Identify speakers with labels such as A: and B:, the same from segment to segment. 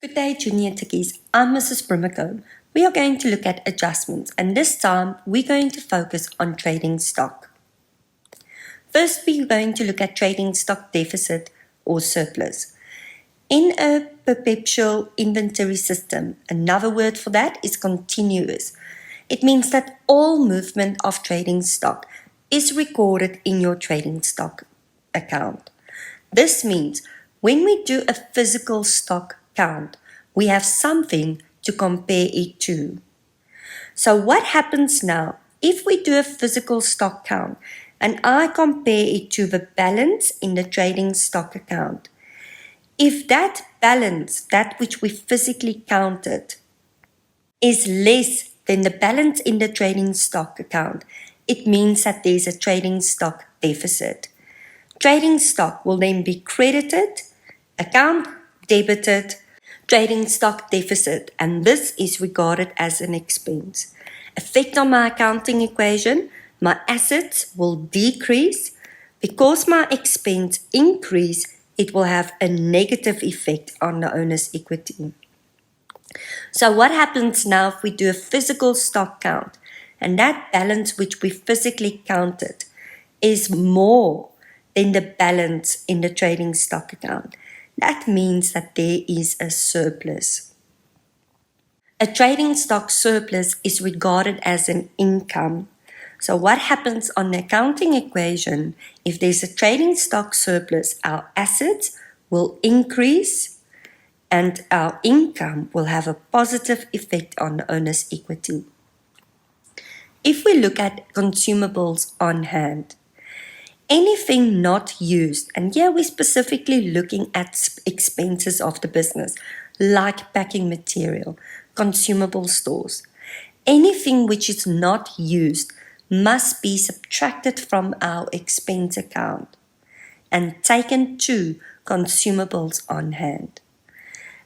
A: Good day, Junior Tickies. I'm Mrs. Brimacombe. We are going to look at adjustments, and this time we're going to focus on trading stock. First, we're going to look at trading stock deficit or surplus. In a perpetual inventory system, another word for that is continuous. It means that all movement of trading stock is recorded in your trading stock account. This means when we do a physical stock count, we have something to compare it to. So what happens now if we do a physical stock count and I compare it to the balance in the trading stock account? If that balance, that which we physically counted, is less than the balance in the trading stock account, it means that there's a trading stock deficit. Trading stock will then be credited, account debited, trading stock deficit, and this is regarded as an expense. Effect on my accounting equation, my assets will decrease. Because my expense increase, it will have a negative effect on the owner's equity. So what happens now if we do a physical stock count and that balance which we physically counted is more than the balance in the trading stock account? That means that there is a surplus. A trading stock surplus is regarded as an income. So what happens on the accounting equation, if there's a trading stock surplus, our assets will increase and our income will have a positive effect on the owner's equity. If we look at consumables on hand, anything not used, and here we're specifically looking at expenses of the business, like packing material, consumable stores. Anything which is not used must be subtracted from our expense account and taken to consumables on hand.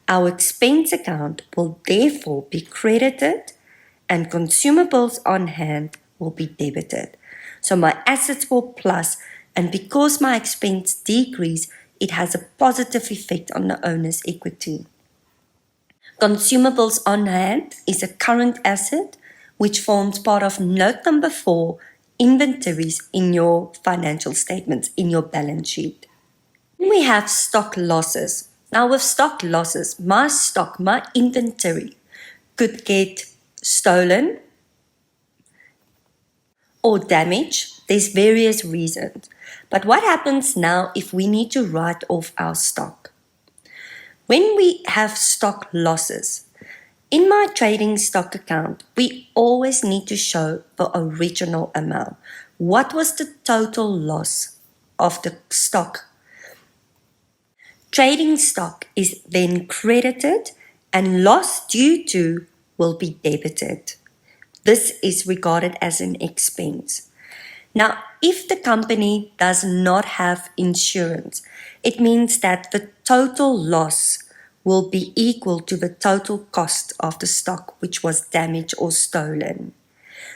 A: Our expense account will therefore be credited and consumables on hand will be debited. So my assets will plus, and because my expense decrease, it has a positive effect on the owner's equity. Consumables on hand is a current asset which forms part of note number 4, inventories in your financial statements, in your balance sheet. Then we have stock losses. Now with stock losses, my stock, my inventory could get stolen or damaged. There's various reasons. But what happens now if we need to write off our stock? When we have stock losses, in my trading stock account, we always need to show the original amount. What was the total loss of the stock? Trading stock is then credited and loss due to will be debited. This is regarded as an expense. Now, if the company does not have insurance, it means that the total loss will be equal to the total cost of the stock which was damaged or stolen.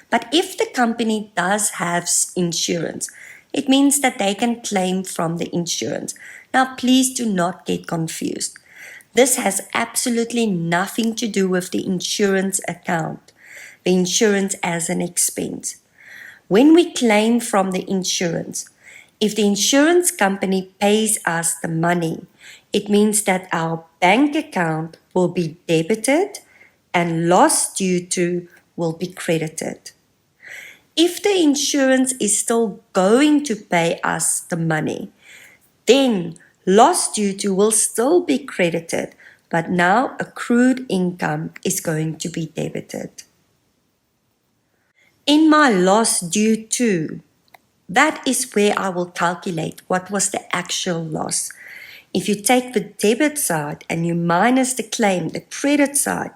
A: But if the company does have insurance, it means that they can claim from the insurance. Now, please do not get confused. This has absolutely nothing to do with the insurance account, the insurance as an expense. When we claim from the insurance, if the insurance company pays us the money, it means that our bank account will be debited and loss due to will be credited. If the insurance is still going to pay us the money, then loss due to will still be credited, but now accrued income is going to be debited. In my loss due to, that is where I will calculate what was the actual loss. If you take the debit side and you minus the claim, the credit side,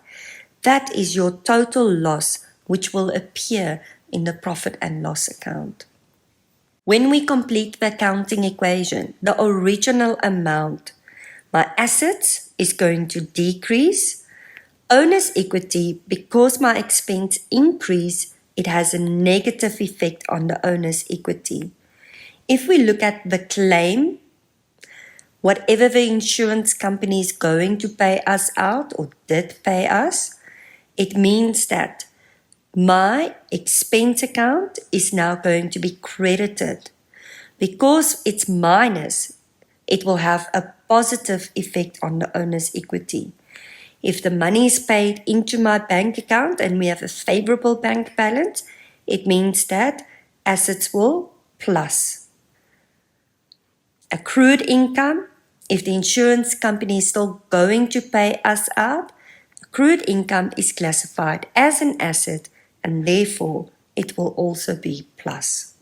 A: that is your total loss which will appear in the profit and loss account. When we complete the accounting equation, the original amount, my assets is going to decrease. Owner's equity, because my expense increase, it has a negative effect on the owner's equity. If we look at the claim, whatever the insurance company is going to pay us out or did pay us, it means that my expense account is now going to be credited. Because it's minus, it will have a positive effect on the owner's equity. If the money is paid into my bank account and we have a favorable bank balance, it means that assets will plus. Accrued income, if the insurance company is still going to pay us out, accrued income is classified as an asset and therefore it will also be plus.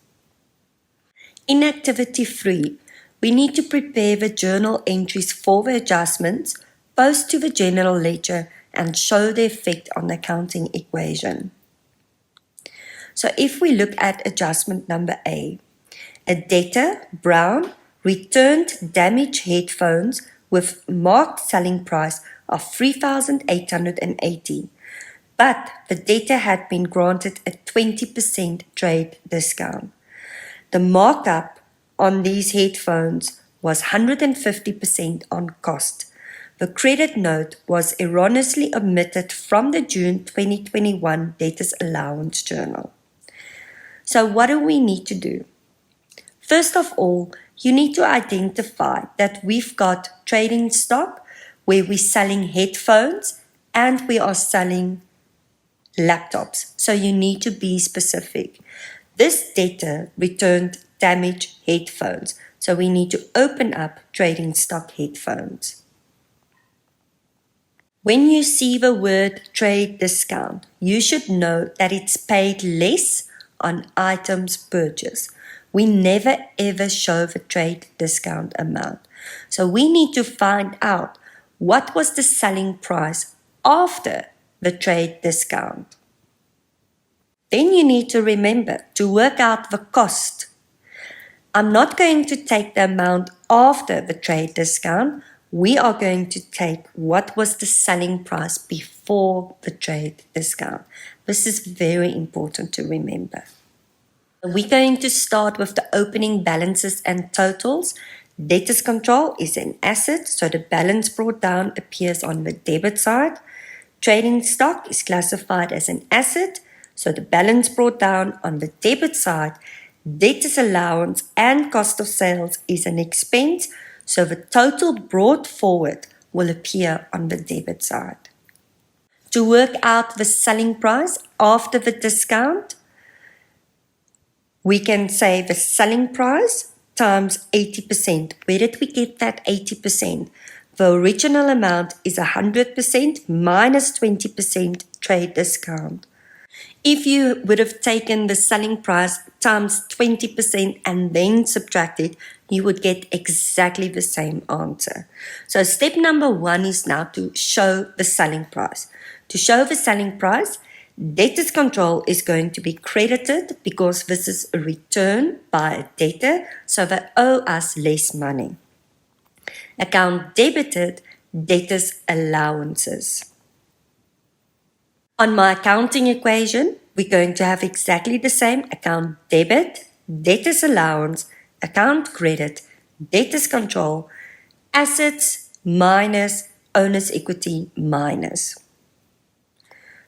A: In activity 3, we need to prepare the journal entries for the adjustments, post to the general ledger and show the effect on the accounting equation. So if we look at adjustment number A, a debtor, Brown, returned damaged headphones with marked selling price of $3,880, but the debtor had been granted a 20% trade discount. The markup on these headphones was 150% on cost. The credit note was erroneously omitted from the June 2021 debtors allowance journal. So what do we need to do? First of all, you need to identify that we've got trading stock where we're selling headphones and we are selling laptops. So you need to be specific. This debtor returned damaged headphones. So we need to open up trading stock headphones. When you see the word trade discount, you should know that it's paid less on items purchased. We never ever show the trade discount amount. So we need to find out what was the selling price after the trade discount. Then you need to remember to work out the cost. I'm not going to take the amount after the trade discount. We are going to take what was the selling price before the trade discount. This is very important to remember. We're going to start with the opening balances and totals. Debtors control is an asset, so the balance brought down appears on the debit side. Trading stock is classified as an asset, so the balance brought down on the debit side. Debtors allowance and cost of sales is an expense, so the total brought forward will appear on the debit side. To work out the selling price after the discount, we can say the selling price times 80%. Where did we get that 80%? The original amount is 100% minus 20% trade discount. If you would have taken the selling price times 20% and then subtracted, you would get exactly the same answer. So step number 1 is now to show the selling price. To show the selling price, debtors control is going to be credited because this is a return by a debtor, so they owe us less money. Account debited, debtors allowances. On my accounting equation, we're going to have exactly the same account debit, debtors allowance, account credit, debtors control, assets minus owner's equity minus.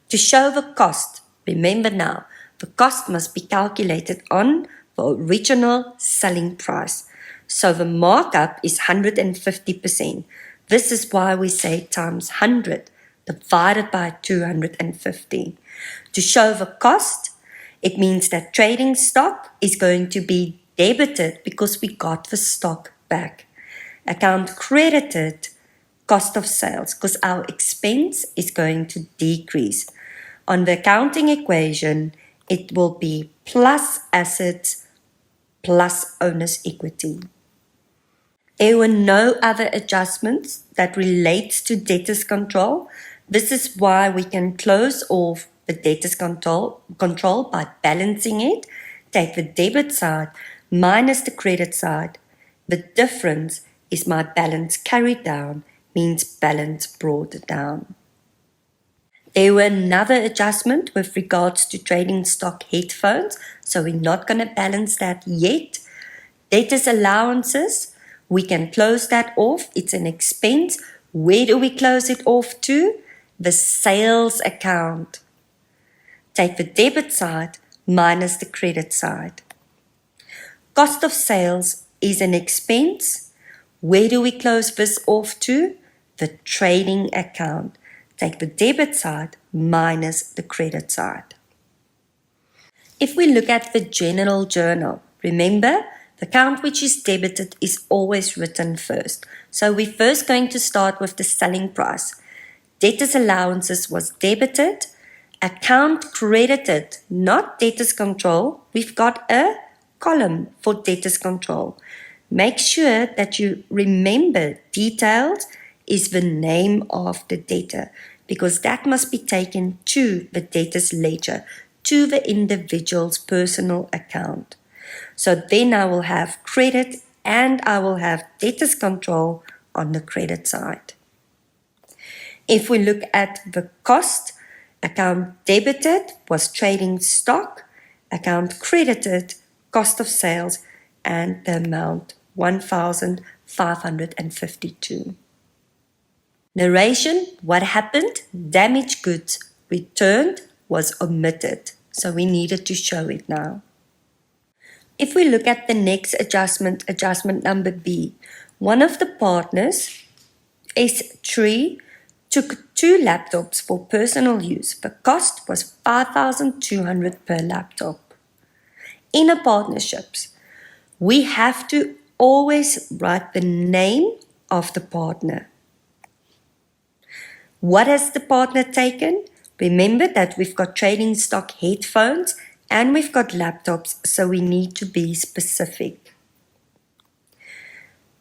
A: To show the cost, remember now, the cost must be calculated on the original selling price. So the markup is 150%. This is why we say times 100 divided by 250. To show the cost, it means that trading stock is going to be debited because we got the stock back. Account credited, cost of sales, because our expense is going to decrease. On the accounting equation, it will be plus assets plus owner's equity. There were no other adjustments that relates to debtors control. This is why we can close off the debtors control by balancing it. Take the debit side minus the credit side. The difference is my balance carried down, means balance brought down. There were another adjustment with regards to trading stock headphones, so we're not going to balance that yet. Debtors allowances, We can close that off. It's an expense. Where do we close it off to? The sales account. Take the debit side minus the credit side. Cost of sales is an expense. Where do we close this off to? The trading account. Take the debit side minus the credit side. If we look at the general journal, remember, the account which is debited is always written first. So we're first going to start with the selling price. Debtors allowances was debited. Account credited, not debtors control. We've got a column for debtors control. Make sure that you remember details is the name of the debtor, because that must be taken to the debtor's ledger, to the individual's personal account. So then I will have credit and I will have debtors control on the credit side. If we look at the cost, account debited was trading stock, account credited, cost of sales, and the amount 1,552. Narration, what happened? Damaged goods returned was omitted, so we needed to show it now. If we look at the next adjustment, adjustment number B, one of the partners, S3, took 2 laptops for personal use. The cost was $5,200 per laptop. In a partnerships, we have to always write the name of the partner. What has the partner taken? Remember that we've got trading stock headphones and we've got laptops, so we need to be specific.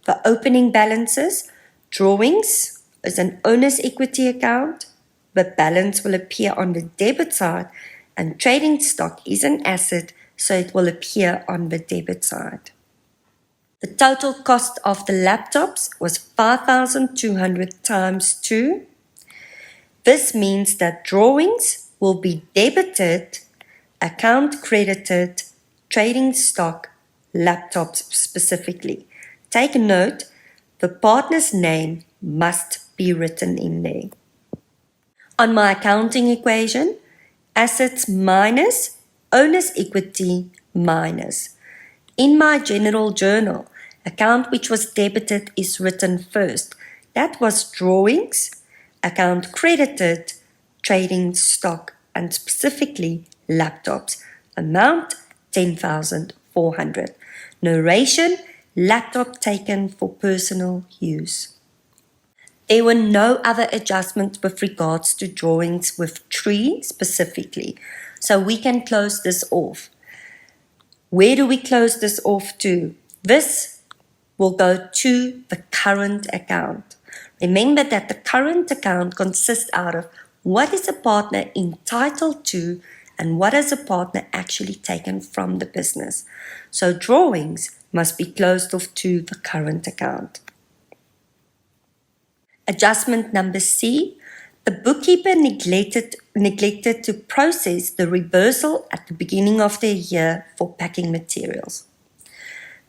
A: The opening balances, drawings is an owner's equity account. The balance will appear on the debit side, and trading stock is an asset, so it will appear on the debit side. The total cost of the laptops was 5,200 times 2. This means that drawings will be debited, account credited, trading stock, laptops specifically. Take note, the partner's name must be written in there. On my accounting equation, assets minus owner's equity minus. In my general journal, account which was debited is written first. That was drawings, account credited, trading stock, and specifically laptops. Amount 10,400. Narration, laptop taken for personal use. There were no other adjustments with regards to drawings with tree specifically, so we can close this off. Where do we close this off to? This will go to the current account. Remember that the current account consists out of what is a partner entitled to and what has a partner actually taken from the business. So drawings must be closed off to the current account. Adjustment number C, the bookkeeper neglected to process the reversal at the beginning of the year for packing materials.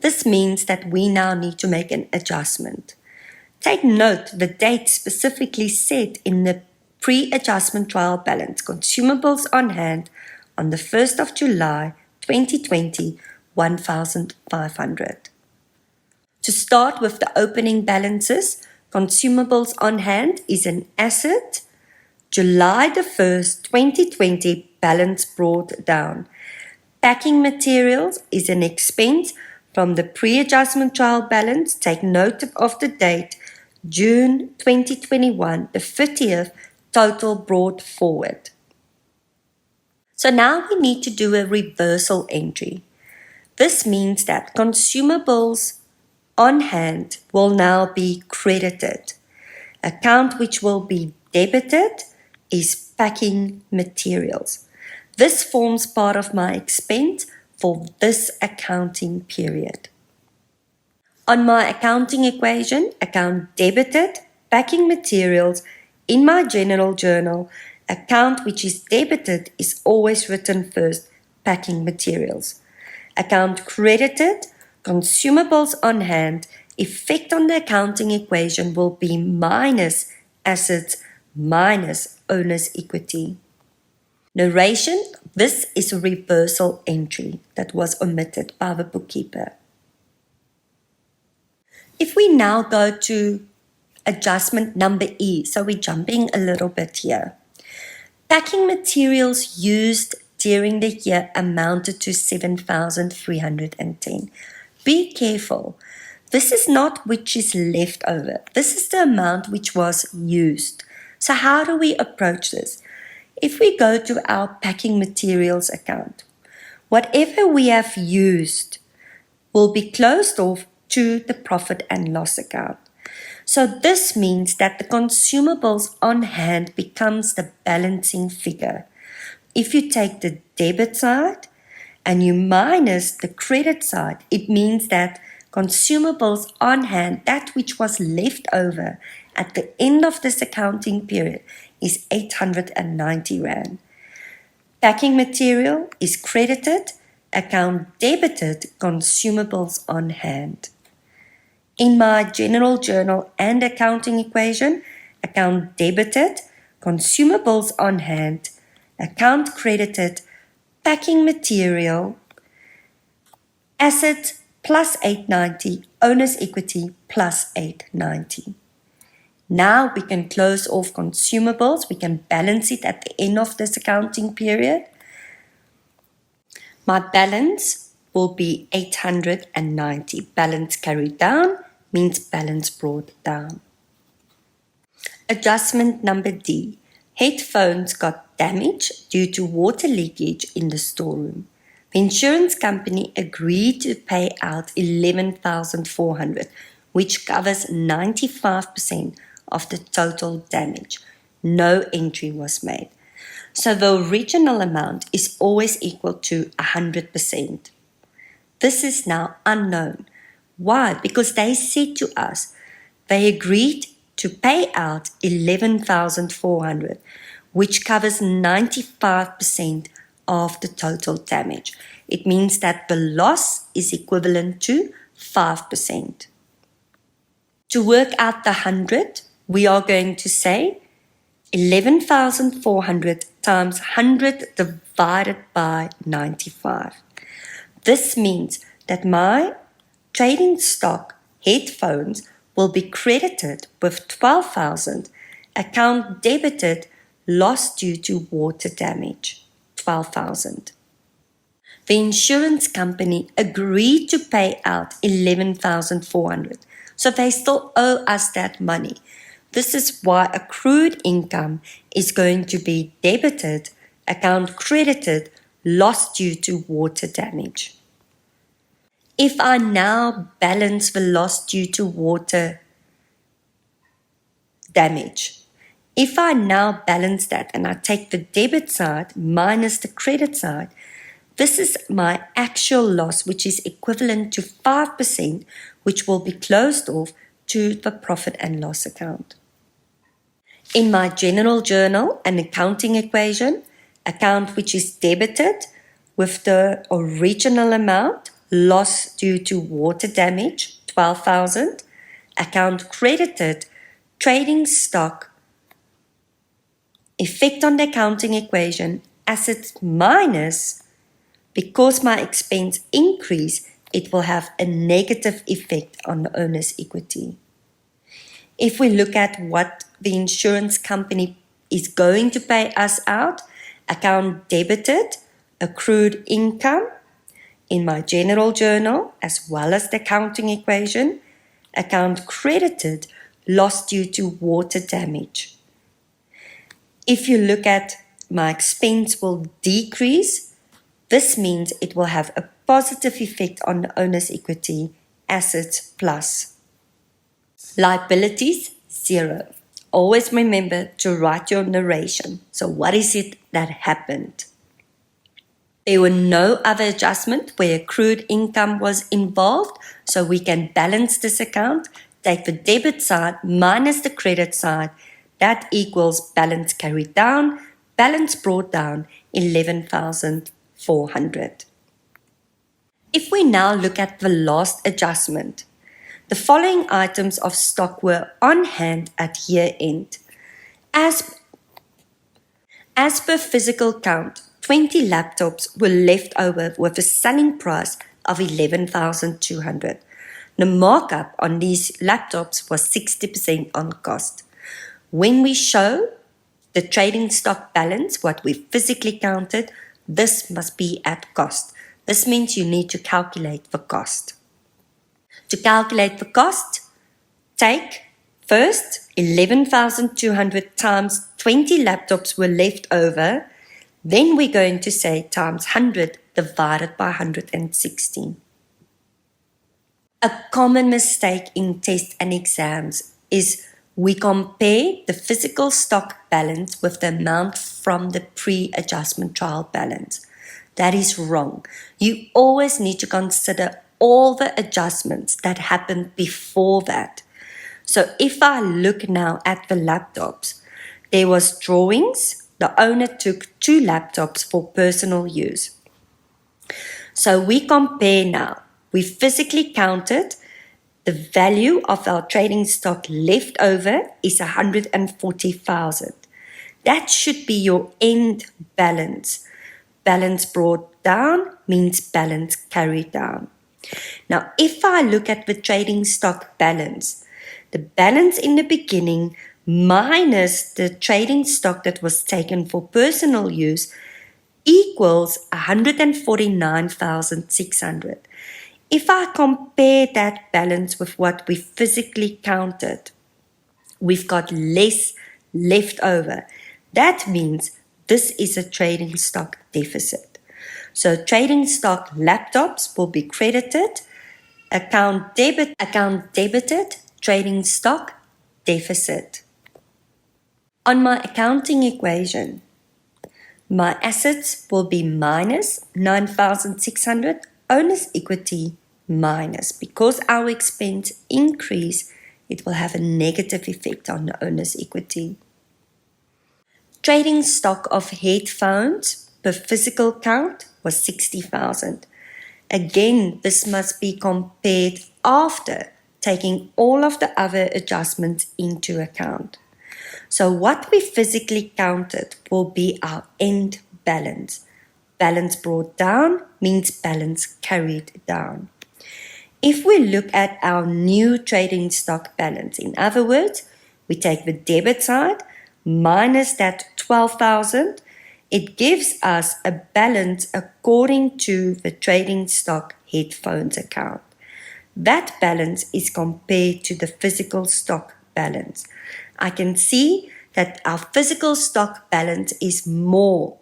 A: This means that we now need to make an adjustment. Take note the date specifically set in the pre-adjustment trial balance, consumables on hand on the 1st of July 2020, 1,500. To start with the opening balances, consumables on hand is an asset. July the 1st, 2020, balance brought down. Packing materials is an expense from the pre-adjustment trial balance. Take note of the date, June 2021, the 30th, total brought forward. So now we need to do a reversal entry. This means that consumables on hand will now be credited. Account which will be debited is packing materials. This forms part of my expense for this accounting period. On my accounting equation, account debited, packing materials, in my general journal, account which is debited is always written first, packing materials. Account credited, consumables on hand Effect on the accounting equation will be minus assets minus owner's equity. Narration, this is a reversal entry that was omitted by the bookkeeper. If we now go to adjustment number E, so we're jumping a little bit here. Packing materials used during the year amounted to 7,310. Be careful. This is not which is left over. This is the amount which was used. So how do we approach this? If we go to our packing materials account, whatever we have used will be closed off to the profit and loss account. So this means that the consumables on hand becomes the balancing figure. If you take the debit side and you minus the credit side, it means that consumables on hand, that which was left over at the end of this accounting period, is 890 Rand. Packing material is credited, account debited, consumables on hand. In my general journal and accounting equation, account debited, consumables on hand, account credited, packing material, assets plus 890, owner's equity plus 890. Now we can close off consumables, we can balance it at the end of this accounting period. My balance will be 890. Balance carried down means balance brought down. Adjustment number D. Headphones got damaged due to water leakage in the storeroom. The insurance company agreed to pay out 11,400, which covers 95% of the total damage. No entry was made. So the original amount is always equal to 100%. This is now unknown. Why? Because they said to us, they agreed to pay out 11,400, which covers 95% of the total damage. It means that the loss is equivalent to 5%. To work out the 100, we are going to say 11,400 times 100 divided by 95. This means that my trading stock headphones will be credited with 12,000, account debited, loss due to water damage, 12,000. The insurance company agreed to pay out 11,400, so they still owe us that money. This is why accrued income is going to be debited, account credited, loss due to water damage. If I now balance the loss due to water damage, if I now balance that and I take the debit side minus the credit side, this is my actual loss, which is equivalent to 5%, which will be closed off to the profit and loss account. In my general journal and accounting equation, account which is debited with the original amount, loss due to water damage, 12,000, account credited, trading stock, effect on the accounting equation, assets minus, because my expense increase, it will have a negative effect on the owner's equity. If we look at what the insurance company is going to pay us out, account debited, accrued income, in my general journal, as well as the accounting equation, account credited, loss due to water damage. If you look at my expense will decrease, this means it will have a positive effect on the owner's equity, assets plus. Liabilities, 0. Always remember to write your narration. So what is it that happened? There were no other adjustment where accrued income was involved, so we can balance this account, take the debit side minus the credit side, that equals balance carried down, balance brought down, 11,400. If we now look at the last adjustment, The following items of stock were on hand at year end. As per physical count, 20 laptops were left over with a selling price of $11,200. The markup on these laptops was 60% on cost. When we show the trading stock balance, what we physically counted, this must be at cost. This means you need to calculate the cost. To calculate the cost, take first 11,200 times 20 laptops were left over. Then we're going to say times 100 divided by 116. A common mistake in tests and exams is we compare the physical stock balance with the amount from the pre-adjustment trial balance. That is wrong. You always need to consider all the adjustments that happened before that. So if I look now at the laptops, there was drawings. The owner took 2 laptops for personal use. So we compare now. We physically counted the value of our trading stock left over is 140,000. That should be your end balance. Balance brought down means balance carried down. Now, if I look at the trading stock balance, the balance in the beginning minus the trading stock that was taken for personal use equals 149,600. If I compare that balance with what we physically counted, we've got less left over. That means this is a trading stock deficit. So trading stock laptops will be credited, account debited, trading stock deficit. On my accounting equation, my assets will be minus 9,600, owner's equity minus. Because our expense increase, it will have a negative effect on the owner's equity. Trading stock of headphones per physical count was 60,000. Again, this must be compared after taking all of the other adjustments into account. So what we physically counted will be our end balance. Balance brought down means balance carried down. If we look at our new trading stock balance, in other words, we take the debit side minus that 12,000, it gives us a balance according to the trading stock headphones account. That balance is compared to the physical stock balance. I can see that our physical stock balance is more.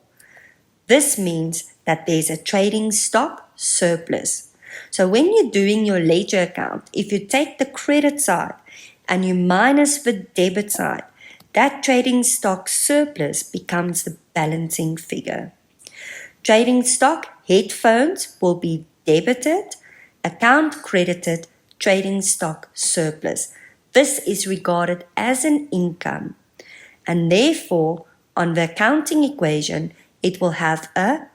A: This means that there's a trading stock surplus. So when you're doing your ledger account, if you take the credit side and you minus the debit side, that trading stock surplus becomes the balancing figure. Trading stock headphones will be debited, account credited, trading stock surplus. This is regarded as an income, and therefore on the accounting equation it will have a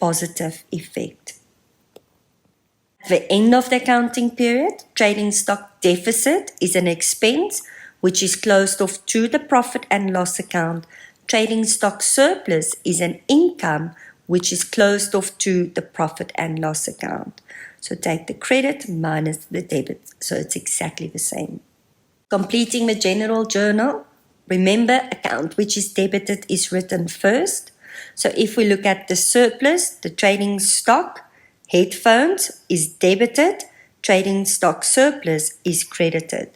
A: positive effect. At the end of the accounting period, trading stock deficit is an expense which is closed off to the profit and loss account. Trading stock surplus is an income which is closed off to the profit and loss account. So take the credit minus the debit, so it's exactly the same. Completing the general journal, remember account which is debited is written first. So if we look at the surplus, the trading stock headphones is debited, trading stock surplus is credited.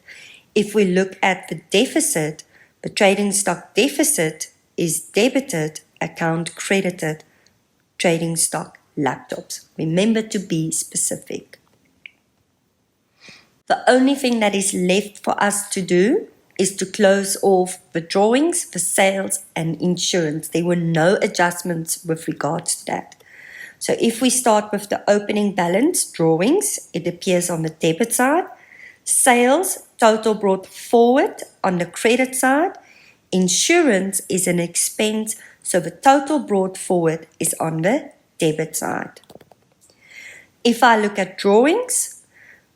A: If we look at the deficit, the trading stock deficit is debited, account credited, trading stock laptops. Remember to be specific. The only thing that is left for us to do is to close off the drawings, the sales and insurance. There were no adjustments with regards to that. So if we start with the opening balance drawings, it appears on the debit side. Sales, total brought forward on the credit side. Insurance is an expense, so the total brought forward is on the debit side. If I look at drawings,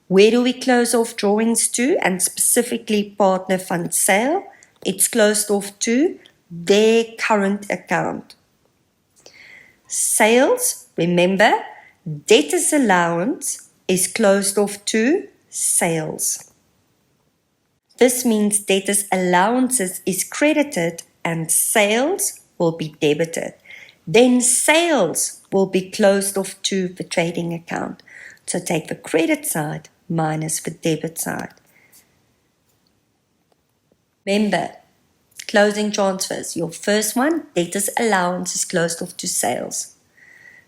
A: Where do we close off drawings to, and specifically partner fund sale? It's closed off to their current account. Sales, remember, debtors allowance is closed off to sales. This means debtors allowances is credited and sales will be debited. Then sales will be closed off to the trading account. So take the credit side minus the debit side. Remember, closing transfers. Your first one, debtors allowance is closed off to sales.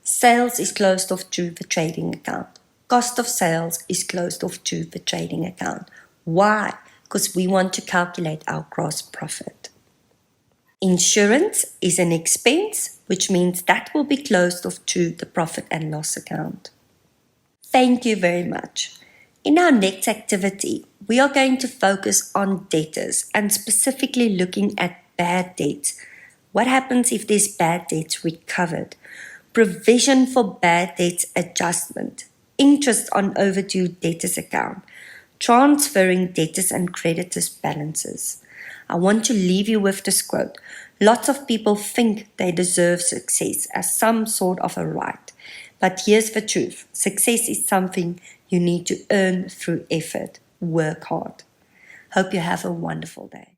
A: Sales is closed off to the trading account. Cost of sales is closed off to the trading account. Why? Because we want to calculate our gross profit. Insurance is an expense, which means that will be closed off to the profit and loss account. Thank you very much. In our next activity, we are going to focus on debtors and specifically looking at bad debts. What happens if there's bad debts recovered? Provision for bad debts adjustment, interest on overdue debtors account, transferring debtors and creditors balances. I want to leave you with this quote. Lots of people think they deserve success as some sort of a right. But here's the truth. Success is something you need to earn through effort. Work hard. Hope you have a wonderful day.